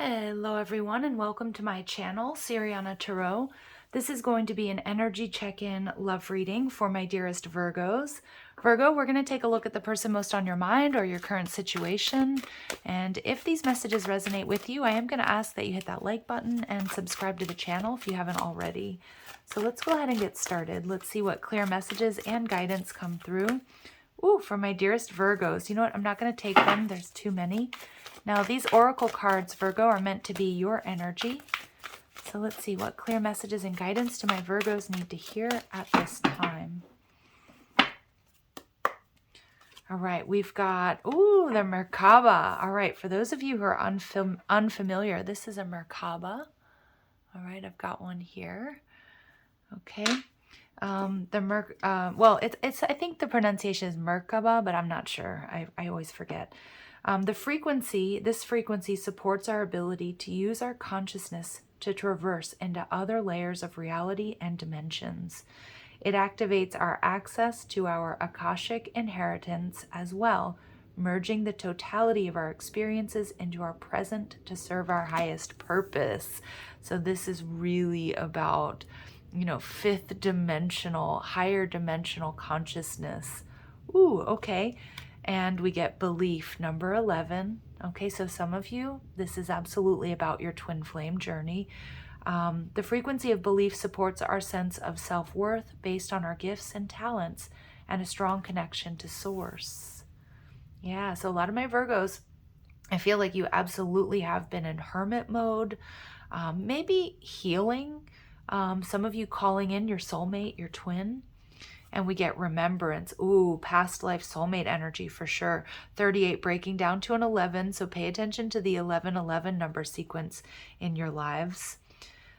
Hello everyone and welcome to my channel, Siriana Tarot. This is going to be an energy check-in love reading for my dearest Virgos. Virgo, we're going to take a look at the person most on your mind or your current situation. And if these messages resonate with you, I am going to ask that you hit that like button and subscribe to the channel if you haven't already. So let's go ahead and get started. Let's see what clear messages and guidance come through. Ooh, for my dearest Virgos. You know what? I'm not going to take them. There's too many. Now, these oracle cards, Virgo, are meant to be your energy. So let's see what clear messages and guidance do my Virgos need to hear at this time. All right, we've got, ooh, the Merkaba. All right, for those of you who are unfamiliar, this is a Merkaba. All right, I've got one here. Okay. Well, it's I think the pronunciation is Merkaba, but I'm not sure. I always forget. This frequency supports our ability to use our consciousness to traverse into other layers of reality and dimensions. It activates our access to our Akashic inheritance as well, merging the totality of our experiences into our present to serve our highest purpose. So this is really about, you know, fifth dimensional, higher dimensional consciousness. Ooh, okay. And we get belief, number 11. Okay, so some of you, this is absolutely about your twin flame journey. The frequency of belief supports our sense of self-worth based on our gifts and talents and a strong connection to source. Yeah, so a lot of my Virgos, I feel like you absolutely have been in hermit mode, maybe healing. Some of you calling in your soulmate, your twin. And we get remembrance. Ooh, past life soulmate energy for sure. 38 breaking down to an 11. So pay attention to the 1111 number sequence in your lives.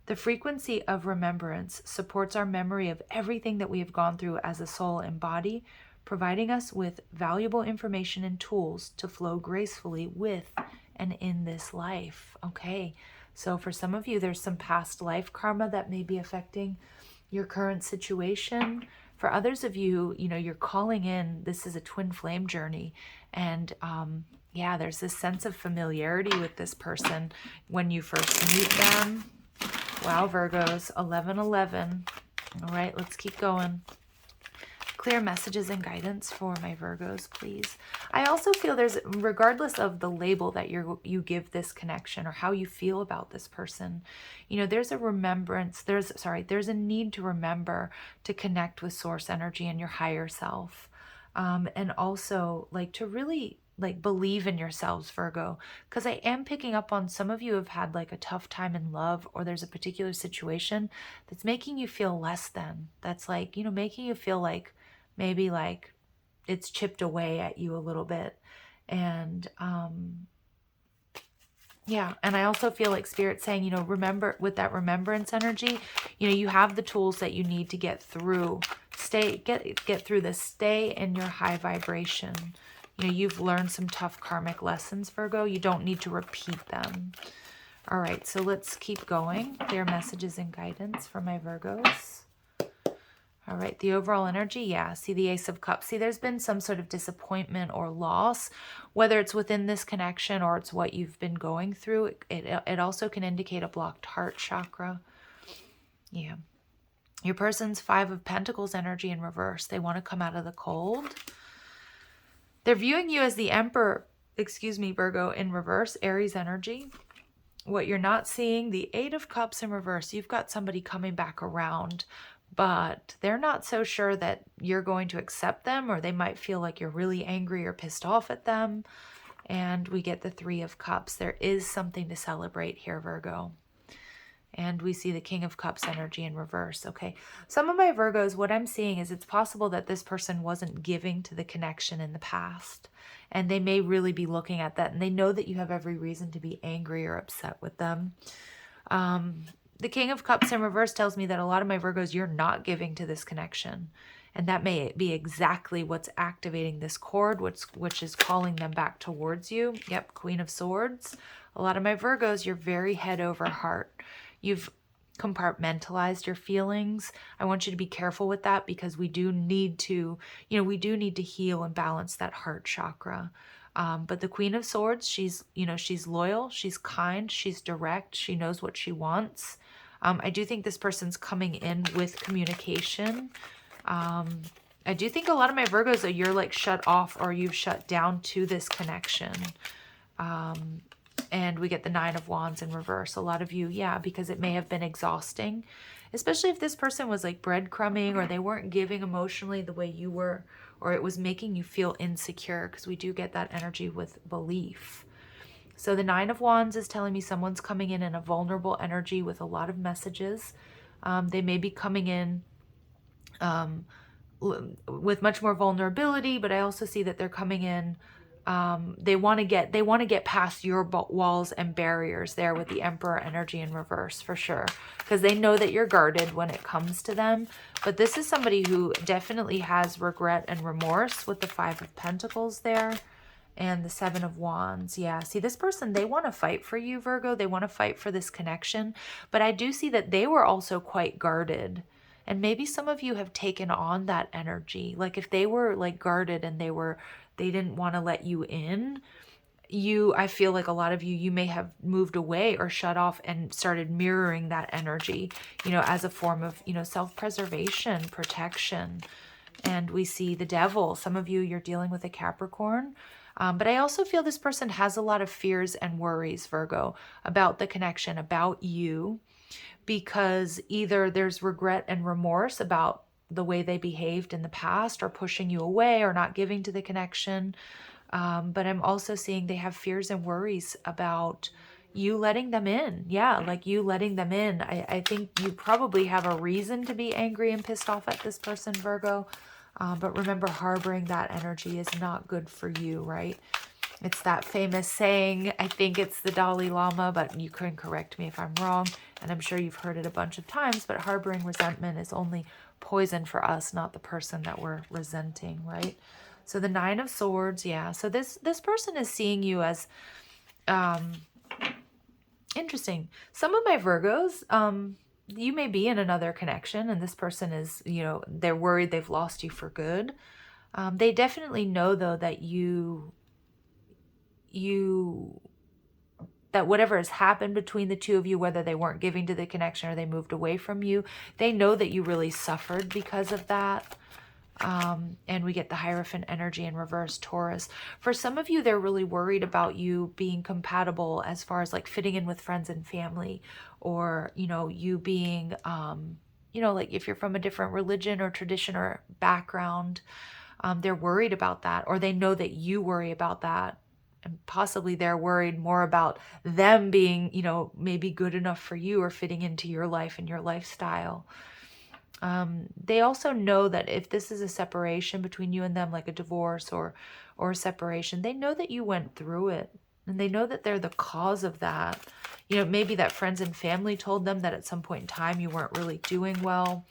The frequency of remembrance supports our memory of everything that we have gone through as a soul and body, providing us with valuable information and tools to flow gracefully with and in this life. Okay, so for some of you, there's some past life karma that may be affecting your current situation. For others of you, you know, you're calling in, this is a twin flame journey. And yeah, there's this sense of familiarity with this person when you first meet them. Wow, Virgos, 1111. All right, let's keep going. Clear messages and guidance for my Virgos, please. I also feel there's, regardless of the label that you give this connection or how you feel about this person, you know, there's a remembrance, there's a need to remember to connect with source energy and your higher self. And also like to really like believe in yourselves, Virgo, because I am picking up on some of you have had like a tough time in love, or there's a particular situation that's making you feel less than, that's like, you know, making you feel like maybe like it's chipped away at you a little bit. And yeah, and I also feel like Spirit saying, you know, remember, with that remembrance energy, you know, you have the tools that you need to get through, get through this, stay in your high vibration. You know, you've learned some tough karmic lessons, Virgo. You don't need to repeat them. All right, so let's keep going. Clear messages and guidance for my Virgos. All right, the overall energy, yeah, see the Ace of Cups. See, there's been some sort of disappointment or loss, whether it's within this connection or it's what you've been going through. It also can indicate a blocked heart chakra. Yeah. Your person's Five of Pentacles energy in reverse. They want to come out of the cold. They're viewing you as the Emperor, excuse me, Virgo, in reverse, Aries energy. What you're not seeing, the Eight of Cups in reverse. You've got somebody coming back around, but they're not so sure that you're going to accept them, or they might feel like you're really angry or pissed off at them. And we get the Three of Cups. There is something to celebrate here, Virgo. And we see the King of Cups energy in reverse. Okay, some of my Virgos, what I'm seeing is it's possible that this person wasn't giving to the connection in the past. And they may really be looking at that. And they know that you have every reason to be angry or upset with them. The King of Cups in reverse tells me that a lot of my Virgos, you're not giving to this connection. And that may be exactly what's activating this cord, which is calling them back towards you. Yep, Queen of Swords. A lot of my Virgos, you're very head over heart. You've compartmentalized your feelings. I want you to be careful with that, because we do need to, you know, we do need to heal and balance that heart chakra. But the Queen of Swords, she's, she's loyal, she's kind, she's direct, she knows what she wants. I do think this person's coming in with communication. I do think a lot of my Virgos are you're like shut off or you've shut down to this connection. And we get the Nine of Wands in reverse. A lot of you, yeah, because it may have been exhausting, especially if this person was like breadcrumbing or they weren't giving emotionally the way you were, or it was making you feel insecure, because we do get that energy with belief. So the Nine of Wands is telling me someone's coming in a vulnerable energy with a lot of messages. They may be coming in with much more vulnerability, but I also see that they're coming in. They want to get past your walls and barriers there with the Emperor energy in reverse for sure, because they know that you're guarded when it comes to them. But this is somebody who definitely has regret and remorse with the Five of Pentacles there and the Seven of Wands. Yeah, see, this person, they want to fight for you, Virgo. They want to fight for this connection, but I do see that they were also quite guarded. And maybe some of you have taken on that energy. Like if they were like guarded and they didn't want to let you in, I feel like a lot of you may have moved away or shut off and started mirroring that energy, as a form of, self-preservation, protection. And we see the Devil. Some of you, you're dealing with a Capricorn. But I also feel this person has a lot of fears and worries, Virgo, about the connection, about you, because either there's regret and remorse about the way they behaved in the past, or pushing you away, or not giving to the connection. But I'm also seeing they have fears and worries about you letting them in. Yeah, like you letting them in. I think you probably have a reason to be angry and pissed off at this person, Virgo. But remember, harboring that energy is not good for you, right? It's that famous saying, I think it's the Dalai Lama, but you can correct me if I'm wrong, and I'm sure you've heard it a bunch of times, but harboring resentment is only poison for us, not the person that we're resenting, right? So the Nine of Swords, yeah. So this person is seeing you as interesting. Some of my Virgos, you may be in another connection, and this person is, they're worried they've lost you for good. They definitely know, though, that that whatever has happened between the two of you, whether they weren't giving to the connection or they moved away from you, they know that you really suffered because of that. And we get the Hierophant energy in reverse, Taurus. For some of you, they're really worried about you being compatible as far as like fitting in with friends and family, or, you being, like if you're from a different religion or tradition or background, they're worried about that, or they know that you worry about that. And possibly they're worried more about them being, maybe good enough for you or fitting into your life and your lifestyle. They also know that if this is a separation between you and them, like a divorce or a separation, they know that you went through it, and they know that they're the cause of that. Maybe that friends and family told them that at some point in time you weren't really doing well.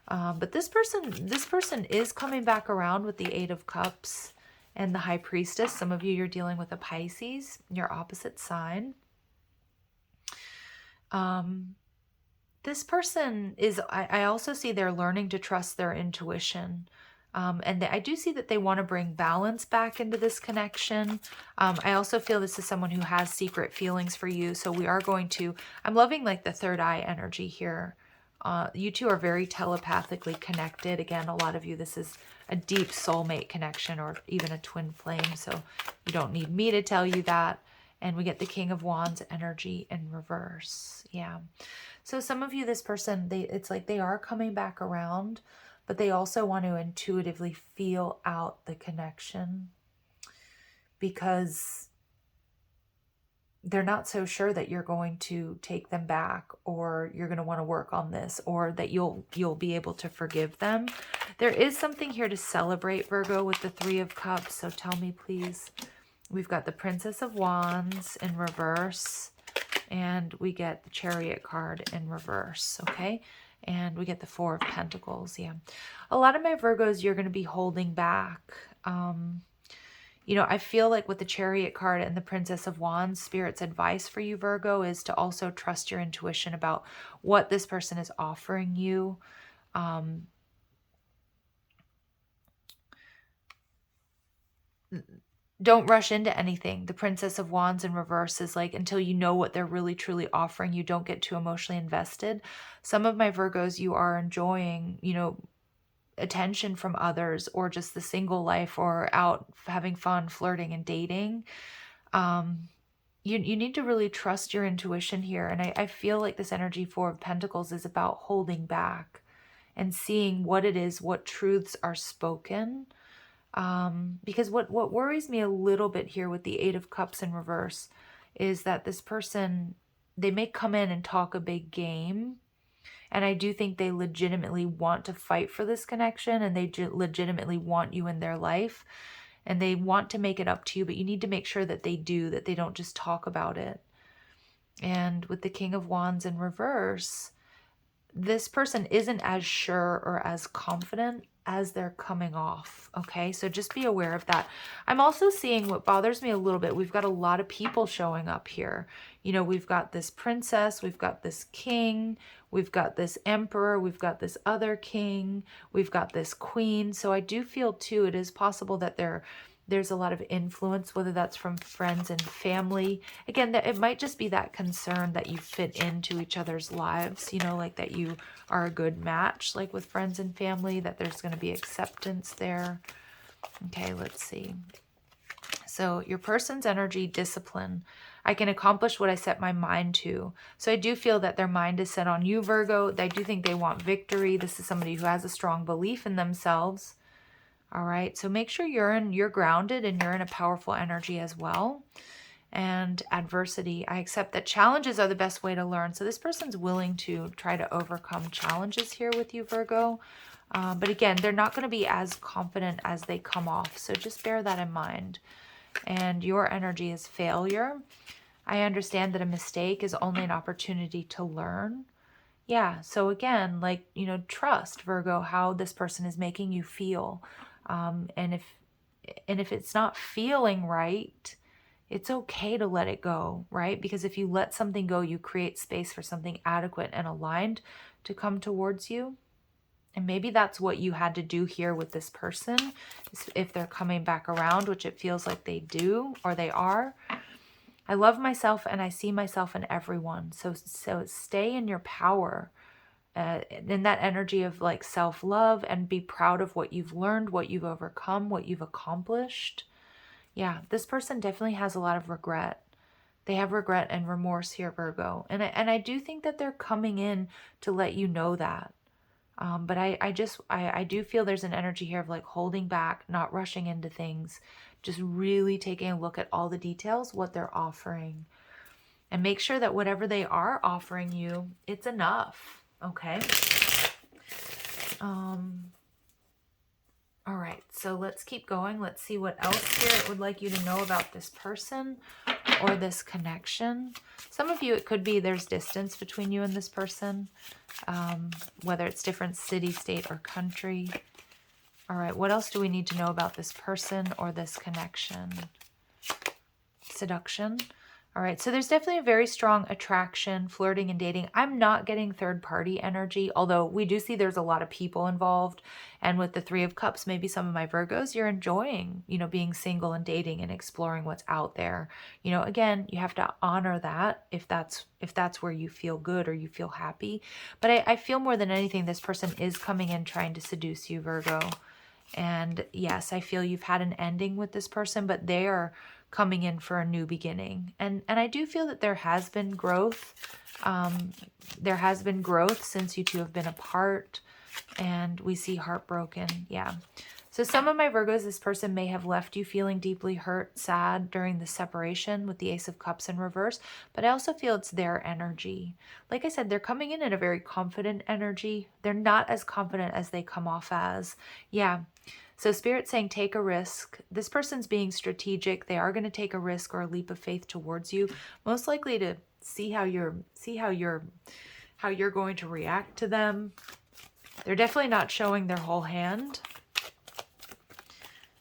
But this person is coming back around with the Eight of Cups and the High Priestess. Some of you, you're dealing with a Pisces, your opposite sign. This person is, I also see they're learning to trust their intuition. And I do see that they want to bring balance back into this connection. I also feel this is someone who has secret feelings for you. So we are going to, I'm loving like the third eye energy here. You two are very telepathically connected. Again, a lot of you, this is a deep soulmate connection, or even a twin flame. So you don't need me to tell you that. And we get the King of Wands energy in reverse. Yeah. So some of you, this person, it's like they are coming back around, but they also want to intuitively feel out the connection, because they're not so sure that you're going to take them back, or you're going to want to work on this, or that you'll be able to forgive them. There is something here to celebrate, Virgo, with the Three of Cups. So tell me, please. We've got the Princess of Wands in reverse, and we get the Chariot card in reverse, okay? And we get the Four of Pentacles, yeah. A lot of my Virgos, you're going to be holding back. I feel like with the Chariot card and the Princess of Wands, Spirit's advice for you, Virgo, is to also trust your intuition about what this person is offering you. don't rush into anything. The Princess of Wands in reverse is like, until you know what they're really truly offering, you don't get too emotionally invested. Some of my Virgos, you are enjoying, you know, attention from others, or just the single life, or out having fun, flirting and dating. You need to really trust your intuition here. And I feel like this energy Four of Pentacles is about holding back and seeing what it is, what truths are spoken. Because what worries me a little bit here with the Eight of Cups in reverse is that this person, they may come in and talk a big game. And I do think they legitimately want to fight for this connection, and they legitimately want you in their life. And they want to make it up to you, but you need to make sure that they do, that they don't just talk about it. And with the King of Wands in reverse, this person isn't as sure or as confident as they're coming off. Okay, so just be aware of that. I'm also seeing what bothers me a little bit. We've got a lot of people showing up here. You know, we've got this princess, we've got this king, we've got this emperor, we've got this other king, we've got this queen. So I do feel too, it is possible that there's a lot of influence, whether that's from friends and family. Again, that it might just be that concern that you fit into each other's lives, you know, like that you are a good match, like with friends and family, that there's going to be acceptance there. Okay, let's see. So your person's energy, discipline. I can accomplish what I set my mind to. So I do feel that their mind is set on you, Virgo. I do think they want victory. This is somebody who has a strong belief in themselves. All right, so make sure you're grounded and you're in a powerful energy as well. And adversity. I accept that challenges are the best way to learn. So this person's willing to try to overcome challenges here with you, Virgo. But again, they're not going to be as confident as they come off. So just bear that in mind. And your energy is failure. I understand that a mistake is only an opportunity to learn. Yeah, so again, like, you know, trust, Virgo, how this person is making you feel. And if it's not feeling right, it's okay to let it go, right? Because if you let something go, you create space for something adequate and aligned to come towards you. And maybe that's what you had to do here with this person, if they're coming back around, which it feels like they do, or they are. I love myself and I see myself in everyone. So stay in your power, in that energy of like self-love, and be proud of what you've learned, what you've overcome, what you've accomplished. Yeah, this person definitely has a lot of regret. They have regret and remorse here, Virgo. And I do think that they're coming in to let you know that. But I do feel there's an energy here of like holding back, not rushing into things, just really taking a look at all the details, what they're offering. And make sure that whatever they are offering you, it's enough. Okay? All right, so let's keep going. Let's see what else Spirit would like you to know about this person or this connection. Some of you, it could be there's distance between you and this person, whether it's different city, state, or country. All right, what else do we need to know about this person or this connection? Seduction. All right, so there's definitely a very strong attraction, flirting and dating. I'm not getting third-party energy, although we do see there's a lot of people involved. And with the Three of Cups, maybe some of my Virgos, you're enjoying, you know, being single and dating and exploring what's out there. You know, again, you have to honor that if that's where you feel good or you feel happy. But I feel more than anything, this person is coming in trying to seduce you, Virgo. And yes, I feel you've had an ending with this person, but they are coming in for a new beginning. And I do feel that there has been growth. There has been growth since you two have been apart. And we see heartbroken. Yeah. So some of my Virgos, this person may have left you feeling deeply hurt, sad during the separation with the Ace of Cups in reverse. But I also feel it's their energy. Like I said, they're coming in a very confident energy. They're not as confident as they come off as. Yeah. So Spirit's saying take a risk. This person's being strategic. They are going to take a risk or a leap of faith towards you, most likely to see how you're going to react to them. They're definitely not showing their whole hand.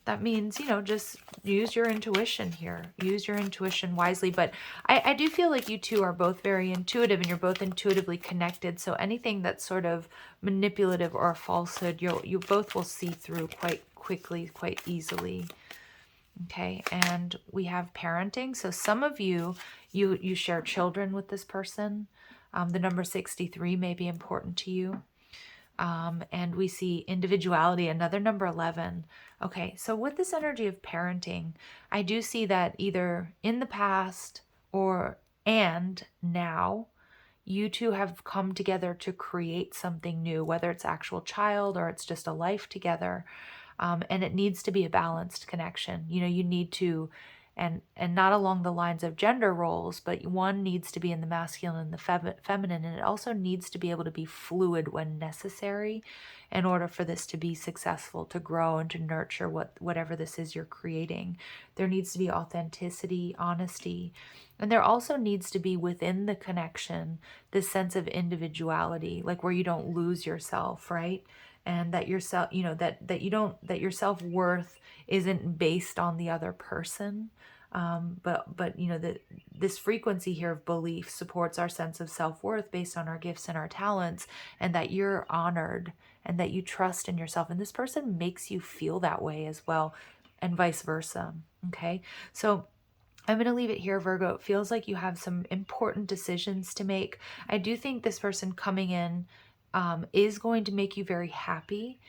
That means, you know, just use your intuition here. Use your intuition wisely. But I do feel like you two are both very intuitive and you're both intuitively connected. So anything that's sort of manipulative or a falsehood, you both will see through quite quickly, quite easily. Okay, and we have parenting. So some of you, you share children with this person. The number 63 may be important to you. And we see individuality, another number 11. Okay, so with this energy of parenting, I do see that either in the past and now, you two have come together to create something new, whether it's actual child or it's just a life together. And it needs to be a balanced connection. You know, you need to, and not along the lines of gender roles, but one needs to be in the masculine and the feminine, and it also needs to be able to be fluid when necessary in order for this to be successful, to grow and to nurture whatever this is you're creating. There needs to be authenticity, honesty, and there also needs to be within the connection this sense of individuality, like where you don't lose yourself, right? And that yourself, you know, that you don't, that your self-worth isn't based on the other person. But you know, that this frequency here of belief supports our sense of self-worth based on our gifts and our talents, and that you're honored and that you trust in yourself, and this person makes you feel that way as well, and vice versa. Okay, so I'm going to leave it here, Virgo. It feels like you have some important decisions to make. I do think this person coming in is going to make you very happy.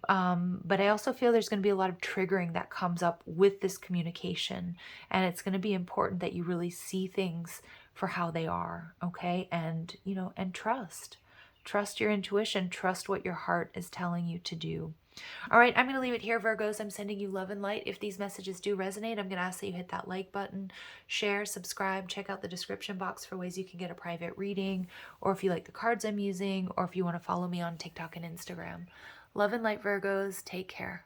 But I also feel there's going to be a lot of triggering that comes up with this communication. And it's going to be important that you really see things for how they are, okay? And, you know, and trust. Trust your intuition. Trust what your heart is telling you to do. All right, I'm going to leave it here, Virgos. I'm sending you love and light. If these messages do resonate, I'm going to ask that you hit that like button, share, subscribe, check out the description box for ways you can get a private reading, or if you like the cards I'm using, or if you want to follow me on TikTok and Instagram. Love and light, Virgos. Take care.